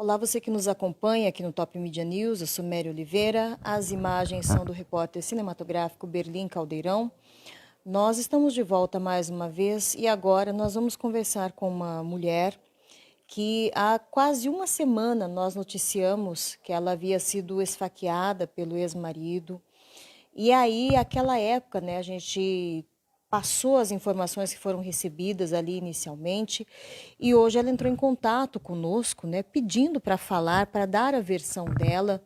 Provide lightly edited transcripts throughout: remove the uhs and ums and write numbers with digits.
Olá, você que nos acompanha aqui no Top Media News, eu sou Mary Oliveira. As imagens são do repórter cinematográfico Berlim Caldeirão. Nós estamos de volta mais uma vez e agora nós vamos conversar com uma mulher que há quase uma semana nós noticiamos que ela havia sido esfaqueada pelo ex-marido. E aí, aquela época, né, a gente passou as informações que foram recebidas ali inicialmente e hoje ela entrou em contato conosco, né, pedindo para falar, para dar a versão dela,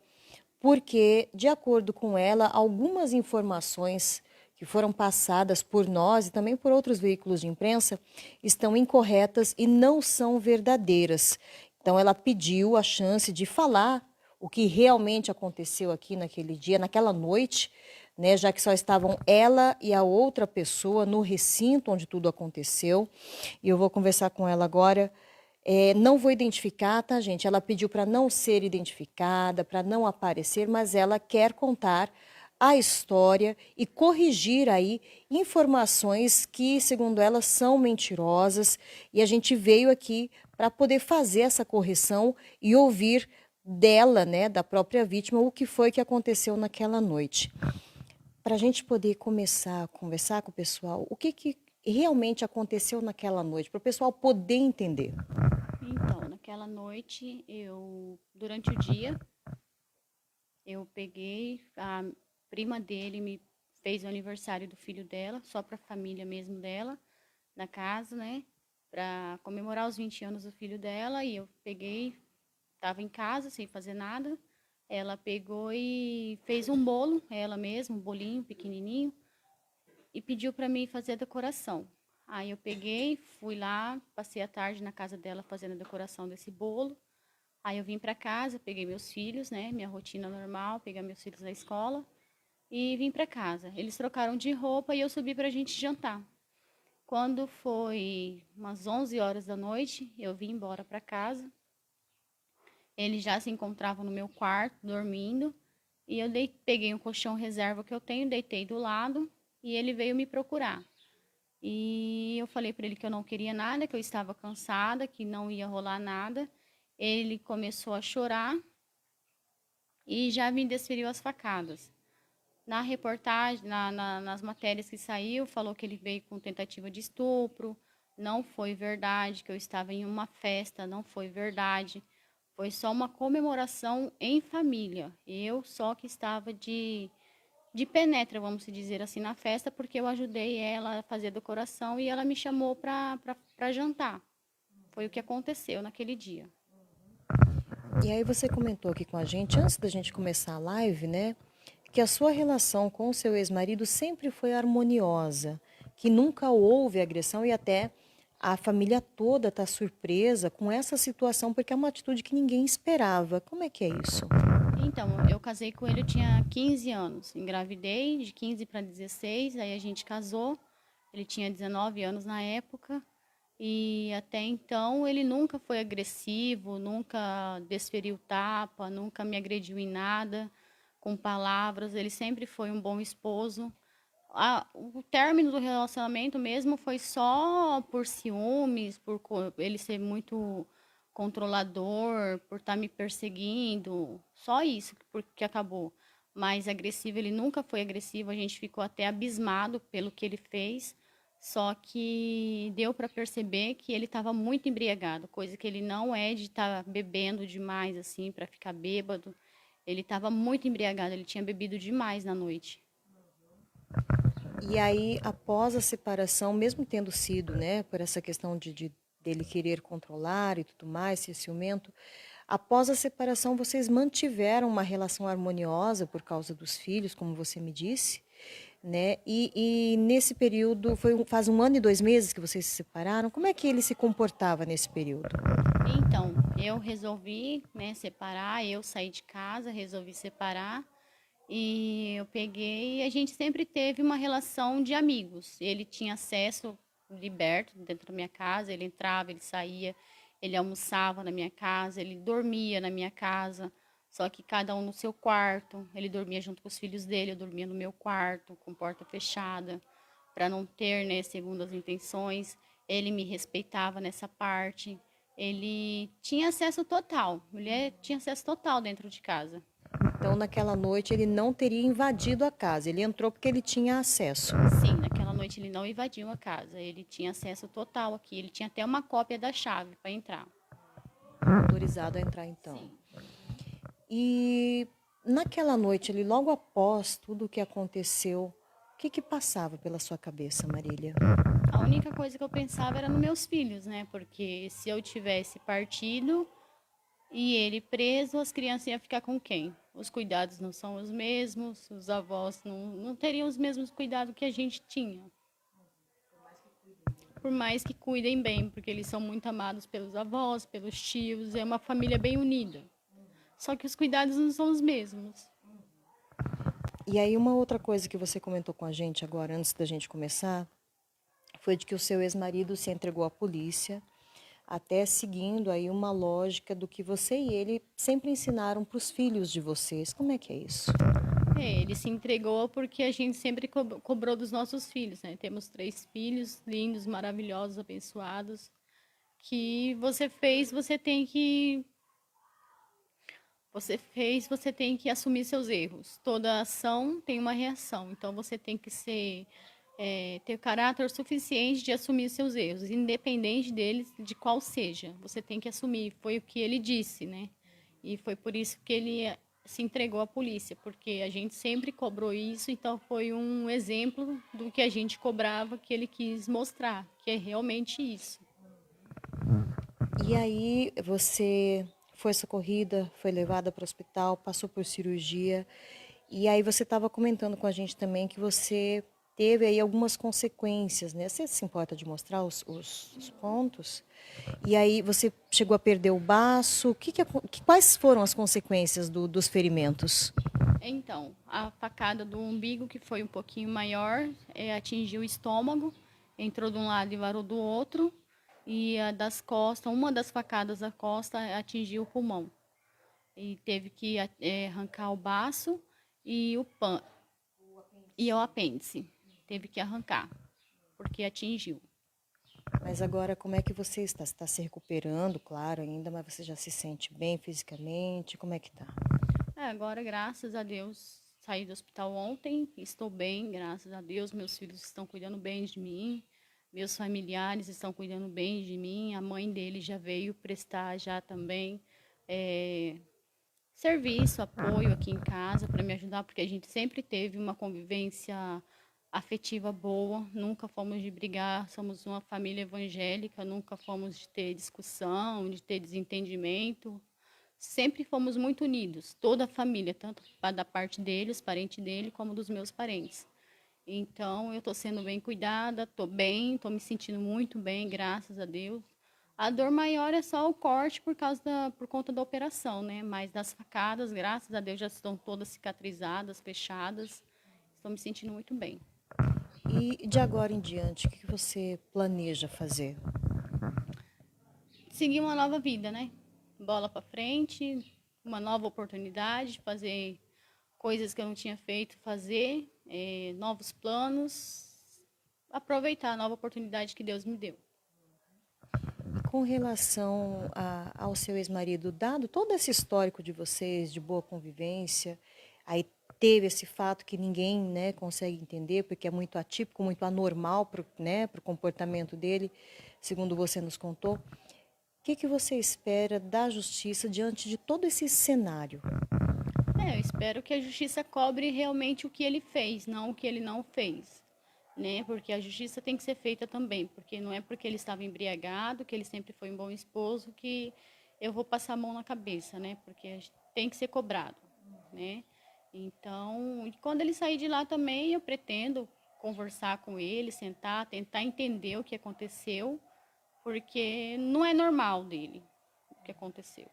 porque, de acordo com ela, algumas informações que foram passadas por nós e também por outros veículos de imprensa estão incorretas e não são verdadeiras. Então, ela pediu a chance de falar o que realmente aconteceu aqui naquele dia, naquela noite, né, já que só estavam ela e a outra pessoa no recinto onde tudo aconteceu. E eu vou conversar com ela agora. Não vou identificar, tá, gente? Ela pediu para não ser identificada, para não aparecer, mas ela quer contar a história e corrigir aí informações que, segundo ela, são mentirosas. E a gente veio aqui para poder fazer essa correção e ouvir dela, né, da própria vítima, o que foi que aconteceu naquela noite. Para a gente poder começar a conversar com o pessoal, o que realmente aconteceu naquela noite, para o pessoal poder entender. Então, naquela noite, durante o dia, eu peguei, a prima dele me fez o aniversário do filho dela, só para a família mesmo dela, na casa, né? Para comemorar os 20 anos do filho dela, e eu peguei, estava em casa sem fazer nada. Ela pegou e fez um bolo, ela mesma, um bolinho pequenininho, e pediu para mim fazer a decoração. Aí eu peguei, fui lá, passei a tarde na casa dela fazendo a decoração desse bolo. Aí eu vim para casa, peguei meus filhos, né, minha rotina normal, pegar meus filhos na escola e vim para casa. Eles trocaram de roupa e eu subi para a gente jantar. Quando foi umas 11 horas da noite, eu vim embora para casa. Eles já se encontravam no meu quarto, dormindo, e eu peguei um colchão reserva que eu tenho, deitei do lado e ele veio me procurar. E eu falei para ele que eu não queria nada, que eu estava cansada, que não ia rolar nada. Ele começou a chorar e já me desferiu as facadas. Na reportagem, nas matérias que saiu, falou que ele veio com tentativa de estupro. Não foi verdade, que eu estava em uma festa, não foi verdade. Foi só uma comemoração em família. Eu só que estava de penetra, vamos dizer assim, na festa, porque eu ajudei ela a fazer a decoração e ela me chamou para jantar. Foi o que aconteceu naquele dia. E aí você comentou aqui com a gente, antes da gente começar a live, né, que a sua relação com o seu ex-marido sempre foi harmoniosa, que nunca houve agressão e até a família toda está surpresa com essa situação, porque é uma atitude que ninguém esperava. Como é que é isso? Então, eu casei com ele, eu tinha 15 anos. Engravidei de 15 para 16, aí a gente casou. Ele tinha 19 anos na época. E até então ele nunca foi agressivo, nunca desferiu tapa, nunca me agrediu em nada, com palavras. Ele sempre foi um bom esposo. O término do relacionamento mesmo foi só por ciúmes, ele ser muito controlador, por estar me perseguindo, só isso porque acabou. Mas agressivo, ele nunca foi agressivo, a gente ficou até abismado pelo que ele fez, só que deu para perceber que ele estava muito embriagado, coisa que ele não é de estar bebendo demais assim para ficar bêbado. Ele estava muito embriagado, ele tinha bebido demais na noite. E aí, após a separação, mesmo tendo sido, né, por essa questão dele querer controlar e tudo mais, ser ciumento, após a separação, vocês mantiveram uma relação harmoniosa por causa dos filhos, como você me disse, né? E nesse período, faz um ano e 2 meses que vocês se separaram. Como é que ele se comportava nesse período? Então, eu resolvi, né, separar, eu saí de casa, resolvi separar e eu peguei, a gente sempre teve uma relação de amigos. Ele tinha acesso liberto dentro da minha casa, ele entrava, ele saía, ele almoçava na minha casa, ele dormia na minha casa, só que cada um no seu quarto. Ele dormia junto com os filhos dele, eu dormia no meu quarto, com porta fechada, para não ter, né, segundas intenções. Ele me respeitava nessa parte. Ele tinha acesso total, mulher tinha acesso total dentro de casa. Então, naquela noite, ele não teria invadido a casa. Ele entrou porque ele tinha acesso. Sim, naquela noite ele não invadiu a casa, ele tinha acesso total aqui, ele tinha até uma cópia da chave para entrar. Autorizado a entrar, então. Sim. E naquela noite, ali, logo após tudo o que aconteceu, o que passava pela sua cabeça, Marília? A única coisa que eu pensava era nos meus filhos, né? Porque se eu tivesse partido e ele preso, as crianças iam ficar com quem? Os cuidados não são os mesmos, os avós não teriam os mesmos cuidados que a gente tinha. Por mais que cuidem bem, porque eles são muito amados pelos avós, pelos tios, é uma família bem unida. Só que os cuidados não são os mesmos. E aí, uma outra coisa que você comentou com a gente agora, antes da gente começar, foi de que o seu ex-marido se entregou à polícia, até seguindo aí uma lógica do que você e ele sempre ensinaram para os filhos de vocês. Como é que é isso? Ele se entregou porque a gente sempre cobrou dos nossos filhos, né? Temos 3 filhos lindos, maravilhosos, abençoados, que você fez, você tem que assumir seus erros. Toda ação tem uma reação, então você tem que ter caráter suficiente de assumir seus erros, independente deles, de qual seja. Você tem que assumir. Foi o que ele disse, né? E foi por isso que ele se entregou à polícia, porque a gente sempre cobrou isso, então foi um exemplo do que a gente cobrava, que ele quis mostrar, que é realmente isso. E aí você foi socorrida, foi levada para o hospital, passou por cirurgia. E aí você estava comentando com a gente também que você teve aí algumas consequências, né? Você se importa de mostrar os pontos? E aí você chegou a perder o baço. Quais foram as consequências dos ferimentos? Então, a facada do umbigo, que foi um pouquinho maior, atingiu o estômago, entrou de um lado e varou do outro, e a das costas, uma das facadas da costa atingiu o pulmão. E teve que arrancar o baço e o apêndice. Teve que arrancar, porque atingiu. Mas agora como é que você está? Você está se recuperando, claro, ainda, mas você já se sente bem fisicamente? Como é que está? Agora, graças a Deus, saí do hospital ontem, estou bem, graças a Deus. Meus filhos estão cuidando bem de mim, meus familiares estão cuidando bem de mim. A mãe dele já veio prestar já também serviço, apoio aqui em casa para me ajudar, porque a gente sempre teve uma convivência afetiva boa, nunca fomos de brigar, somos uma família evangélica, nunca fomos de ter discussão, de ter desentendimento. Sempre fomos muito unidos, toda a família, tanto da parte dele, os parentes dele, como dos meus parentes. Então, eu estou sendo bem cuidada, estou bem, estou me sentindo muito bem, graças a Deus. A dor maior é só o corte por conta da operação, né? Mas das facadas, graças a Deus, já estão todas cicatrizadas, fechadas. Estou me sentindo muito bem. E de agora em diante, o que você planeja fazer? Seguir uma nova vida, né? Bola para frente, uma nova oportunidade de fazer coisas que eu não tinha feito, fazer novos planos, aproveitar a nova oportunidade que Deus me deu. Com relação ao seu ex-marido, dado todo esse histórico de vocês, de boa convivência, aí teve esse fato que ninguém, né, consegue entender, porque é muito atípico, muito anormal para o, né, pro comportamento dele, segundo você nos contou. O que você espera da justiça diante de todo esse cenário? Eu espero que a justiça cobre realmente o que ele fez, não o que ele não fez, né? Porque a justiça tem que ser feita também, porque não é porque ele estava embriagado, que ele sempre foi um bom esposo, que eu vou passar a mão na cabeça, né? Porque tem que ser cobrado, né? Então, quando ele sair de lá também, eu pretendo conversar com ele, sentar, tentar entender o que aconteceu, porque não é normal dele o que aconteceu.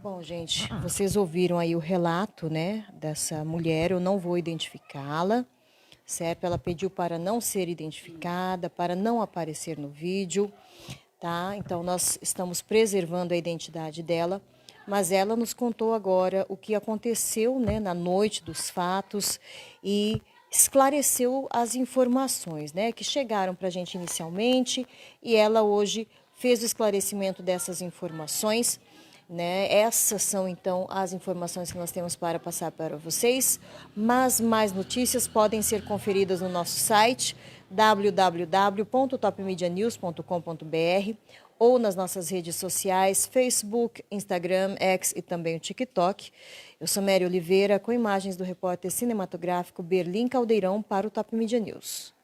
Bom, gente, vocês ouviram aí o relato, né, dessa mulher, eu não vou identificá-la, certo? Ela pediu para não ser identificada, para não aparecer no vídeo, tá? Então nós estamos preservando a identidade dela, mas ela nos contou agora o que aconteceu, né, na noite dos fatos e esclareceu as informações, né, que chegaram para a gente inicialmente, e ela hoje fez o esclarecimento dessas informações, né? Essas são então as informações que nós temos para passar para vocês, mas mais notícias podem ser conferidas no nosso site www.topmedianews.com.br ou nas nossas redes sociais, Facebook, Instagram, X e também o TikTok. Eu sou Mary Oliveira, com imagens do repórter cinematográfico Berlim Caldeirão para o Top Media News.